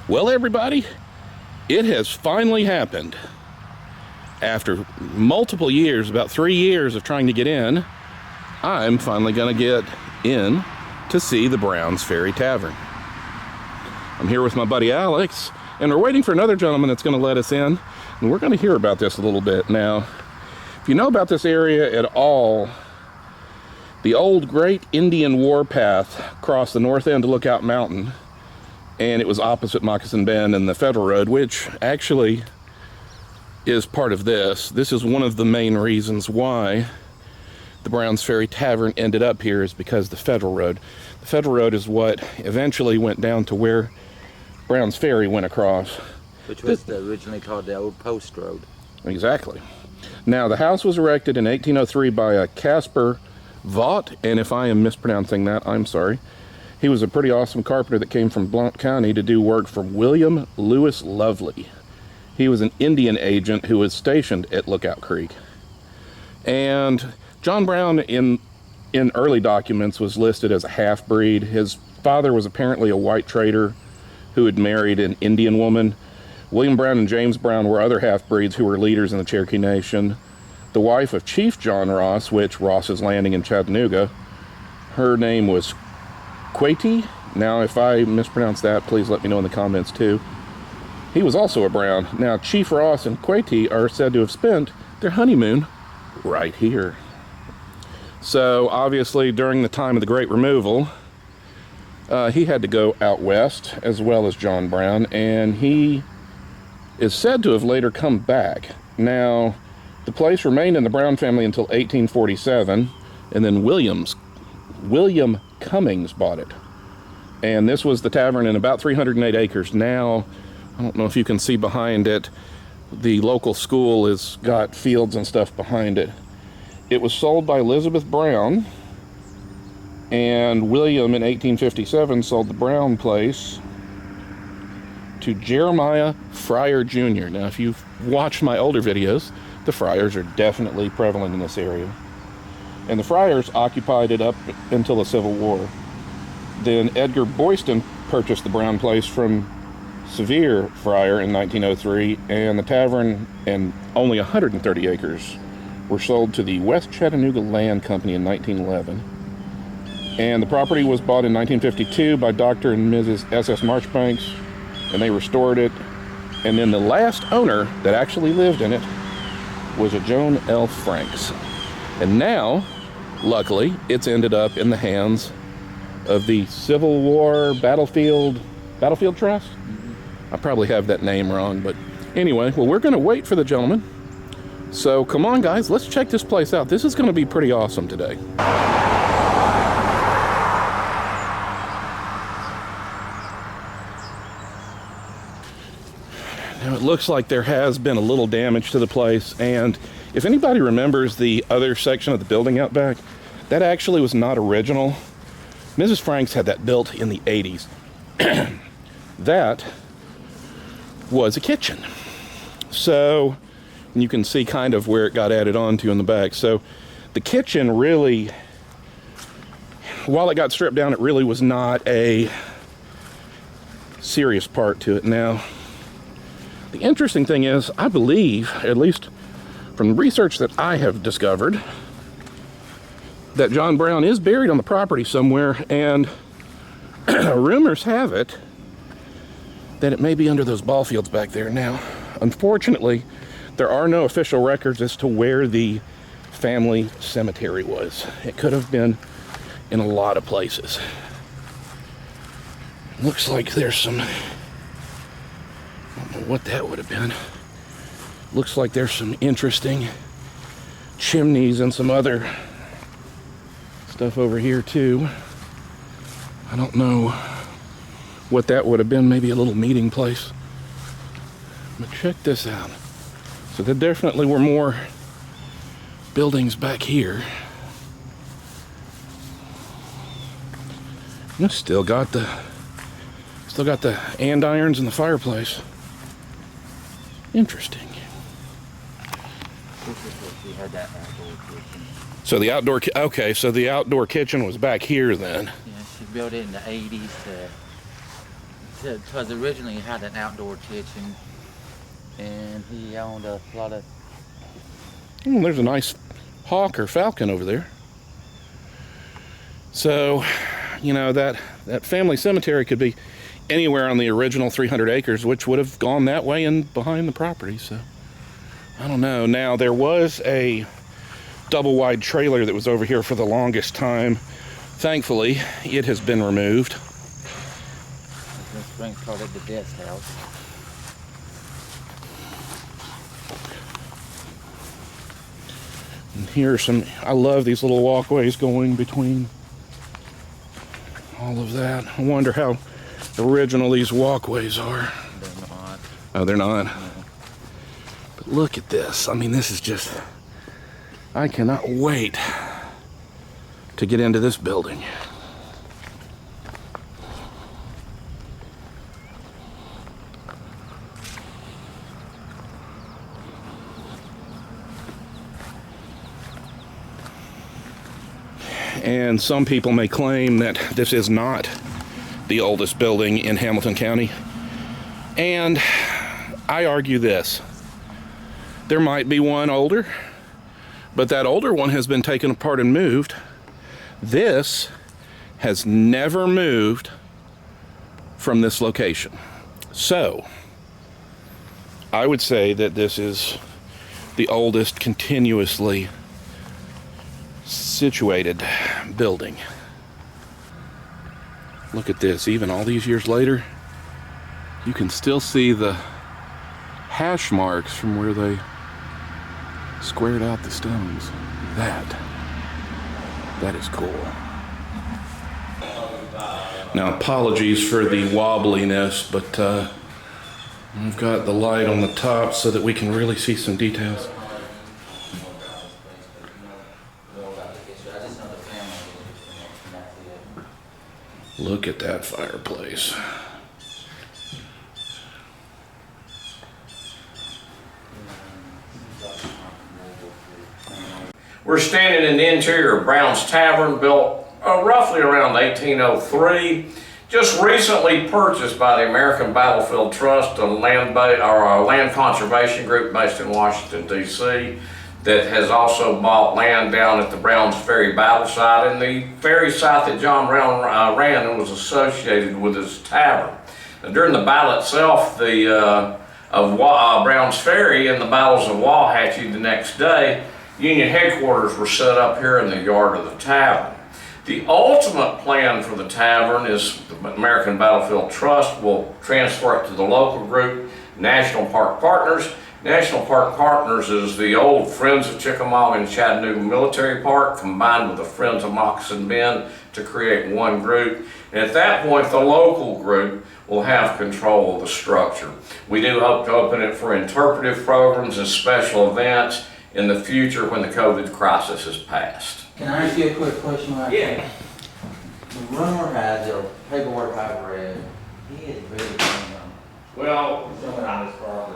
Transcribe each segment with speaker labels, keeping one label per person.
Speaker 1: Well, everybody, it has finally happened. After multiple years, about 3 years of trying to get in, I'm finally going to get in to see the Browns Ferry Tavern. I'm here with my buddy Alex, and we're waiting for another gentleman that's going to let us in, and we're going to hear about this a little bit. Now, if you know about this area at all, the old Great Indian Warpath crossed the north end of Lookout Mountain, and it was opposite Moccasin Bend and the Federal Road, which actually is part of this. This is one of the main reasons why the Browns Ferry Tavern ended up here, is because the Federal Road. The Federal Road is what eventually went down to where Browns Ferry went across.
Speaker 2: Which was originally called the Old Post Road.
Speaker 1: Exactly. Now, the house was erected in 1803 by a Caspar Vaught, and if I am mispronouncing that, I'm sorry. He was a pretty awesome carpenter that came from Blount County to do work for William Lewis Lovely. He was an Indian agent who was stationed at Lookout Creek. And John Brown, in early documents, was listed as a half-breed. His father was apparently a white trader who had married an Indian woman. William Brown and James Brown were other half-breeds who were leaders in the Cherokee Nation. The wife of Chief John Ross, which Ross's Landing in Chattanooga, her name was Quaty. Now, if I mispronounce that, please let me know in the comments too. He was also a Brown. Now, Chief Ross and Quaty are said to have spent their honeymoon right here. So, obviously, during the time of the Great Removal, he had to go out west, as well as John Brown, and he is said to have later come back. Now, the place remained in the Brown family until 1847, and then William Cummings bought it. And this was the tavern in about 308 acres. Now, I don't know if you can see behind it, the local school has got fields and stuff behind it. It was sold by Elizabeth Brown, and William in 1857 sold the Brown place to Jeremiah Fryer Jr. Now, if you've watched my older videos, the Fryers are definitely prevalent in this area. And the Fryers occupied it up until the Civil War. Then Edgar Boyston purchased the Brown place from Sevier Fryer in 1903, and the tavern and only 130 acres were sold to the West Chattanooga Land Company in 1911. And the property was bought in 1952 by Dr. and Mrs. S.S. Marchbanks, and they restored it. And then the last owner that actually lived in it was a Joan L. Franks. And now, luckily, it's ended up in the hands of the Civil War Battlefield Trust? I probably have that name wrong, but anyway, well, we're going to wait for the gentleman. So come on, guys, let's check this place out. This is going to be pretty awesome today. Now, it looks like there has been a little damage to the place, and if anybody remembers the other section of the building out back, that actually was not original. Mrs. Franks had that built in the 80s. That was a kitchen. So, you can see kind of where it got added onto in the back. So, the kitchen really, while it got stripped down, it really was not a serious part to it. Now, the interesting thing is, I believe, at least from the research that I have discovered, that John Brown is buried on the property somewhere, and rumors have it that it may be under those ball fields back there. Now, unfortunately, there are no official records as to where the family cemetery was. It could have been in a lot of places. Looks like there's some, I don't know what that would have been. Looks like there's some interesting chimneys and some other stuff over here too. I don't know what that would have been. Maybe a little meeting place. But check this out. So there definitely were more buildings back here. And still got the andirons in the fireplace. Interesting. So the outdoor, okay, so the outdoor kitchen was back here then.
Speaker 2: Yeah, she built it in the 80s to Because originally he had an outdoor kitchen, and he owned a lot of.
Speaker 1: There's a nice hawk or falcon over there. So, you know, that family cemetery could be anywhere on the original 300 acres, which would have gone that way and behind the property. So, I don't know. Now, there was a double-wide trailer that was over here for the longest time. Thankfully, it has been removed.
Speaker 2: Miss Frank called it the guest house.
Speaker 1: And here are some, I love these little walkways going between all of that. I wonder how original these walkways are.
Speaker 2: They're not.
Speaker 1: Oh, they're not.
Speaker 2: No.
Speaker 1: But look at this. I mean, this is just, I cannot wait to get into this building. And some people may claim that this is not the oldest building in Hamilton County. And I argue this. There might be one older, but that older one has been taken apart and moved. This has never moved from this location. So, I would say that this is the oldest continuously situated building. Look at this, even all these years later, you can still see the hash marks from where they squared out the stones. That is cool. Now, apologies for the wobbliness, but I've got the light on the top so that we can really see some details. Look at that fireplace.
Speaker 3: We're standing in the interior of Brown's Tavern, built roughly around 1803. Just recently purchased by the American Battlefield Trust, a land conservation group based in Washington, D.C., that has also bought land down at the Brown's Ferry battle site, and the ferry site that John Brown ran and was associated with his tavern. Now, during the battle itself, Brown's Ferry and the battles of Walhatchee the next day, Union headquarters were set up here in the yard of the tavern. The ultimate plan for the tavern is the American Battlefield Trust will transfer it to the local group, National Park Partners. National Park Partners is the old Friends of Chickamauga and Chattanooga Military Park combined with the Friends of Moccasin Bend to create one group. And at that point, the local group will have control of the structure. We do hope to open it for interpretive programs and special events in the future when the COVID crisis has passed.
Speaker 2: Can I ask you a quick question?
Speaker 3: Yeah.
Speaker 2: The rumor has the paperwork I've read, he is very young.
Speaker 3: Well,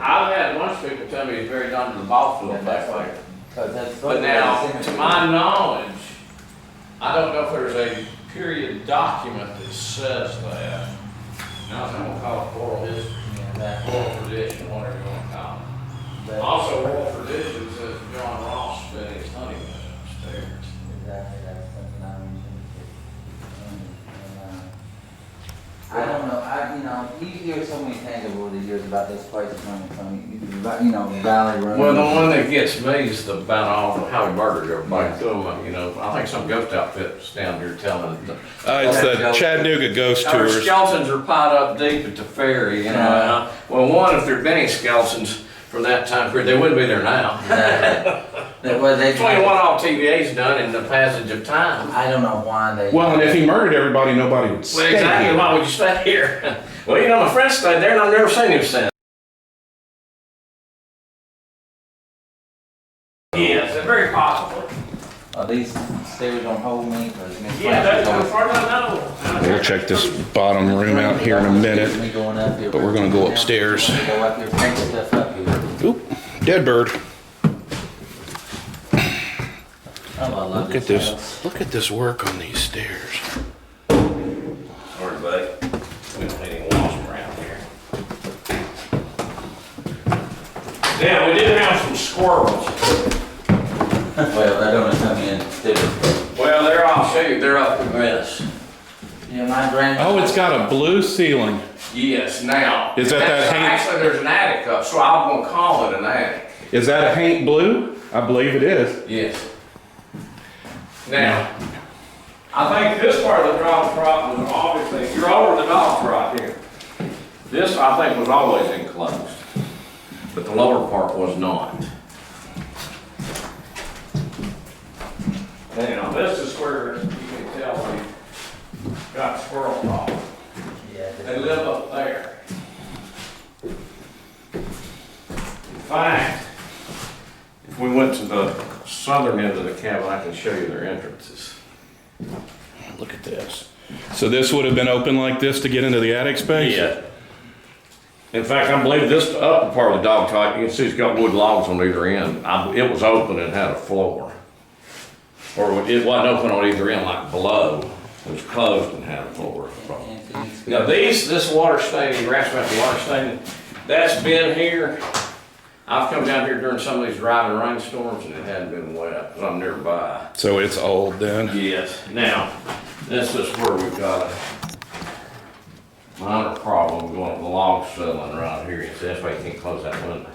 Speaker 3: I've had a bunch of people tell me he's very done to the ball field back there. But now, to my knowledge, I don't know if there's a period document that says that. Now, I'm going to call it oral history, oral tradition, whatever you want to call it. Also, oral tradition says John Ross spent his honeymoon upstairs.
Speaker 2: Exactly, that's something I mentioned. I don't know, you hear so many things over the years about this place coming from, Valley Road.
Speaker 3: Well, the one that gets me is about all how he murdered everybody. I think some ghost outfit's down here telling.
Speaker 1: It's the Chattanooga Ghost
Speaker 3: Our
Speaker 1: Tours.
Speaker 3: skeletons are piled up deep at the ferry, Well, one, if there'd been any skeletons from that time period, they wouldn't be there now. It's only one all TVA's done in the passage of time.
Speaker 2: I don't know why they.
Speaker 1: Well, and if he murdered everybody, nobody would stay
Speaker 3: Well, exactly.
Speaker 1: here.
Speaker 3: Why would you stay here? Well, my friend stayed there, and I've never seen him since. Yes, very possible.
Speaker 2: These stairs don't hold me because
Speaker 3: Yeah, that's as far as I know.
Speaker 1: We'll check this bottom room out here in a minute, but we're going to go upstairs.
Speaker 2: Go up here, take stuff up here.
Speaker 1: Oop, dead bird.
Speaker 2: Oh, I love
Speaker 1: Look at
Speaker 2: this.
Speaker 1: this. Look at this work on these stairs.
Speaker 3: Sorry, buddy. We don't need any walls around. Now, we did have some squirrels.
Speaker 2: Well, they're gonna come in different.
Speaker 3: Well, I'll show you, they're up in this.
Speaker 2: Yeah, my grandma.
Speaker 1: Oh, it's got a blue ceiling.
Speaker 3: Yes, now.
Speaker 1: Is that Haint?
Speaker 3: Actually, there's an attic up, so I'm gonna call it an attic.
Speaker 1: Is that a Haint blue? I believe it is.
Speaker 3: Yes. Now, I think this part of the dog trot was obviously, you're over the dog trot here. This, I think, was always enclosed, but the lower part was not. Now, this is where you can tell we got squirrel problem.
Speaker 2: Yeah.
Speaker 3: They live up there. In fact, if we went to the southern end of the cabin, I can show you their entrances.
Speaker 1: Look at this. So this would have been open like this to get into the attic space?
Speaker 3: Yeah. In fact, I believe this upper part of the dog trot, you can see it's got wood logs on either end. It was open and had a floor. Or it wasn't open on either end like below. It was closed and had a floor. Now this water stain, you asked about the water stain, that's been here. I've come down here during some of these driving rainstorms and it hadn't been wet because I'm nearby.
Speaker 1: So it's old then?
Speaker 3: Yes. Now, this is where we've got a minor problem going with the log settling right here. So that's why you can't close that window.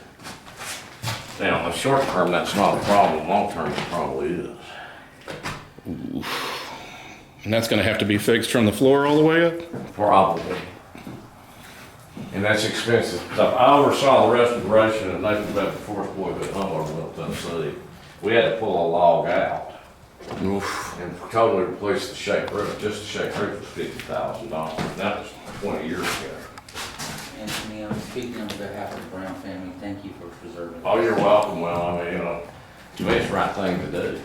Speaker 3: Now, in the short term, that's not a problem. Long term, it probably is.
Speaker 1: And that's gonna have to be fixed from the floor all the way up?
Speaker 3: Probably. And that's expensive stuff. I oversaw the restoration of Nathan Bedford Forest Boyhood Home over in Tennessee. We had to pull a log out.
Speaker 1: Oof.
Speaker 3: And totally replace the shake roof. Just the shake roof was $50,000. That was 20 years ago.
Speaker 2: Anthony, I'm speaking on behalf of the Brown family. Thank you for preserving.
Speaker 3: Oh, you're welcome. Well, I mean, to me, it's the right thing to do.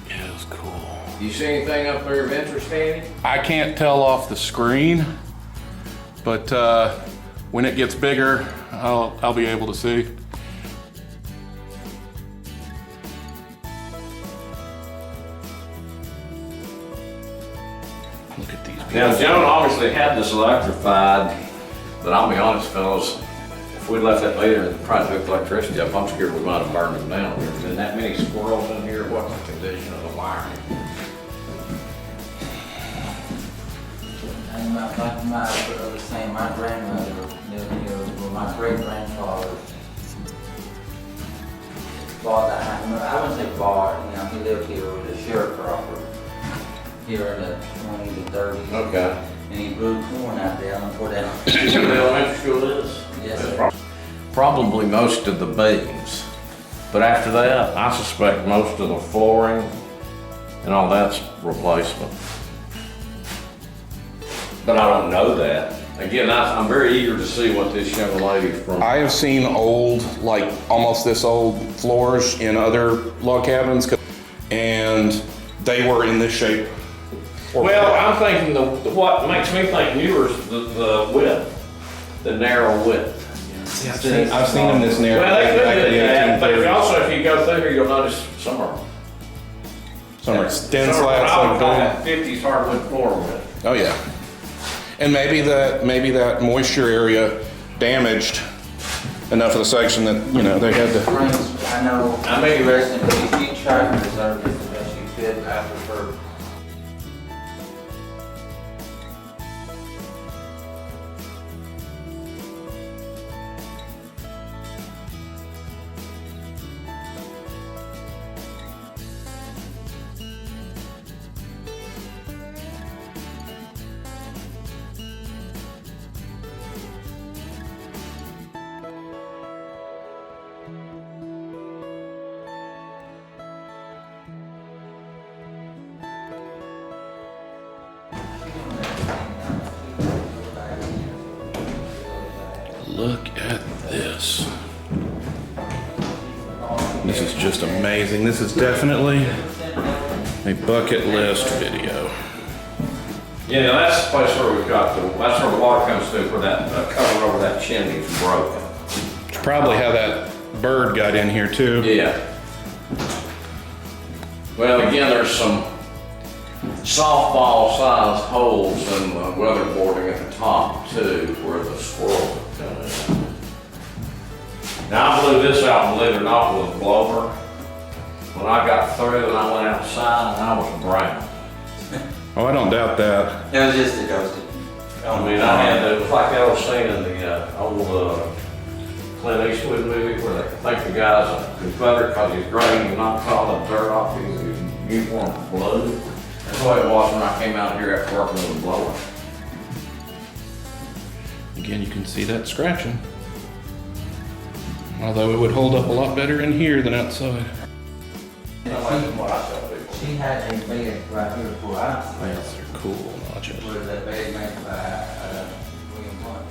Speaker 1: It was cool.
Speaker 3: You see anything up there of interest, Andy?
Speaker 1: I can't tell off the screen, but when it gets bigger, I'll be able to see. Look at these people.
Speaker 3: Now, Joan obviously had this electrified, but I'll be honest, fellas, if we left that later and tried to hook electricity up, I'm scared we might have burned them down. There's been that many squirrels in here. What's the condition of the wiring?
Speaker 2: And like I was saying, my grandmother lived here, well, my great-grandfather bought that house. I wouldn't say bought, he lived here with a sharecropper here in the 20s and 30s.
Speaker 3: Okay.
Speaker 2: And he grew corn out there on the down.
Speaker 3: You know where the elementary school is?
Speaker 2: Yes, sir.
Speaker 3: Probably most of the beams. But after that, I suspect most of the flooring and all that's replacement. But I don't know that. Again, I'm very eager to see what this young lady from...
Speaker 1: I have seen old, like almost this old floors in other log cabins, and they were in this shape.
Speaker 3: Well, I'm thinking what makes me think newer is the width, the narrow width.
Speaker 1: See, I've seen them this narrow.
Speaker 3: Well, they
Speaker 1: back
Speaker 3: could
Speaker 1: in
Speaker 3: do
Speaker 1: the
Speaker 3: that, but
Speaker 1: 1830s.
Speaker 3: also if you go through here, you'll notice some are
Speaker 1: Thin
Speaker 3: I
Speaker 1: slats
Speaker 3: would call
Speaker 1: like
Speaker 3: that 50s hardwood floor width.
Speaker 1: oh yeah. And maybe that moisture area damaged enough of the section that, they had to.
Speaker 2: I know.
Speaker 3: I mean,
Speaker 2: Listen, you tried to preserve it the best you could. I prefer.
Speaker 1: Look at this. This is just amazing. This is definitely a bucket list video.
Speaker 3: Yeah, now that's the place where we've got that's where the water comes through, where that cover over that chimney is broken.
Speaker 1: probably how that bird got in here too.
Speaker 3: Yeah. Well, again, there's some softball-sized holes in the weatherboarding at the top too, where the squirrels have come in. Now, I blew this out, believe it or not, with a blower. When I got through and I went outside, I was brown.
Speaker 1: Oh, I don't doubt that.
Speaker 2: It was just a ghosted.
Speaker 3: I mean, it was like that old scene in the old Clint Eastwood movie where they think the guy's a Confederate because he's green and not all the dirt off his uniform blue. That's the way it was when I came out here after working with a blower.
Speaker 1: Again, you can see that scratching. Although it would hold up a lot better in here than outside.
Speaker 3: That's what I tell people.
Speaker 2: She had a bed right here for us.
Speaker 1: Those are cool notches.
Speaker 2: Where that bed made by William Blunt.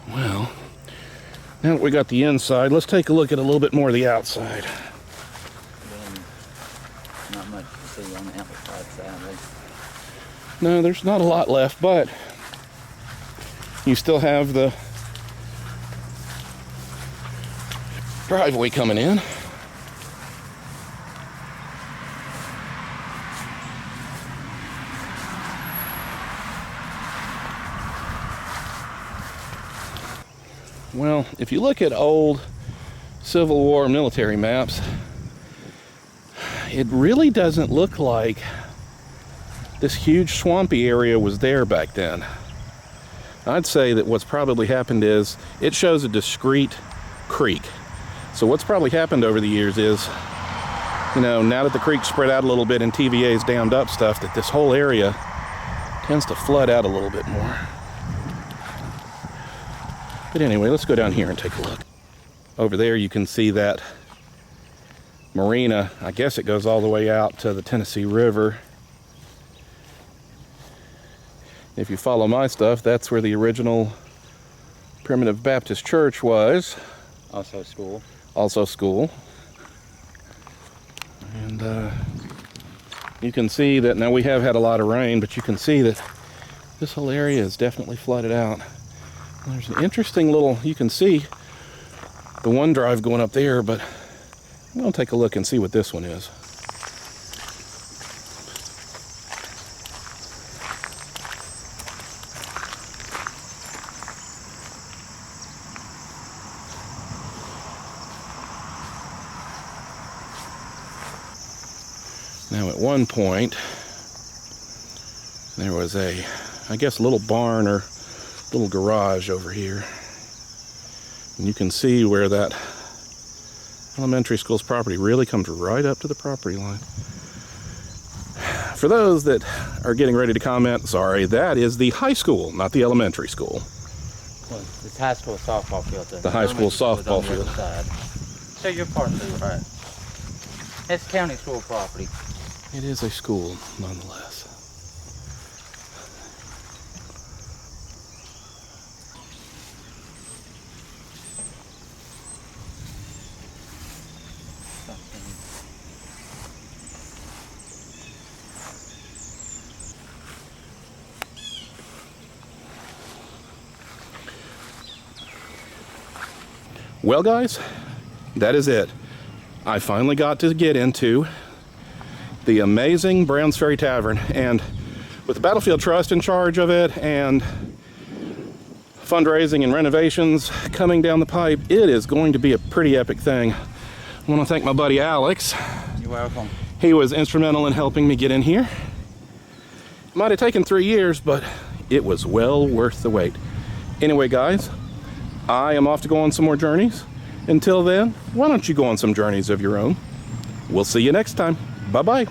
Speaker 1: Well, now that we got the inside, let's take a look at a little bit more of the outside.
Speaker 2: Not much to see on the outside side.
Speaker 1: No, there's not a lot left, but you still have the driveway coming in. Well, if you look at old Civil War military maps, it really doesn't look like this huge swampy area was there back then. I'd say that what's probably happened is it shows a discrete creek. So what's probably happened over the years is, you know, now that the creek spread out a little bit and TVA's dammed up stuff, that this whole area tends to flood out a little bit more. But anyway, let's go down here and take a look. Over there you can see that marina. I guess it goes all the way out to the Tennessee River. If you follow my stuff, that's where the original Primitive Baptist Church was.
Speaker 2: Also school.
Speaker 1: Also school. And you can see that now we have had a lot of rain, but you can see that this whole area is definitely flooded out. There's an interesting little, you can see the one drive going up there, but we'll take a look and see what this one is. Now at one point, There was a, I guess, little barn or little garage over here. And you can see where that elementary school's property really comes right up to the property line. For those that are getting ready to comment, sorry, that is the high school, not the elementary school.
Speaker 2: Well, it's high school softball field.
Speaker 1: The high school softball field.
Speaker 2: So you're part of it, right? It's county school property.
Speaker 1: It is a school, nonetheless. Well, guys, that is it. I finally got to get into the amazing Brown's Ferry Tavern, and with the Battlefield Trust in charge of it and fundraising and renovations coming down the pipe, it is going to be a pretty epic thing. I want to thank my buddy Alex.
Speaker 2: You're welcome.
Speaker 1: He was instrumental in helping me get in here. It might have taken 3 years, but it was well worth the wait. Anyway, guys, I am off to go on some more journeys. Until then, why don't you go on some journeys of your own? We'll see you next time. Bye-bye.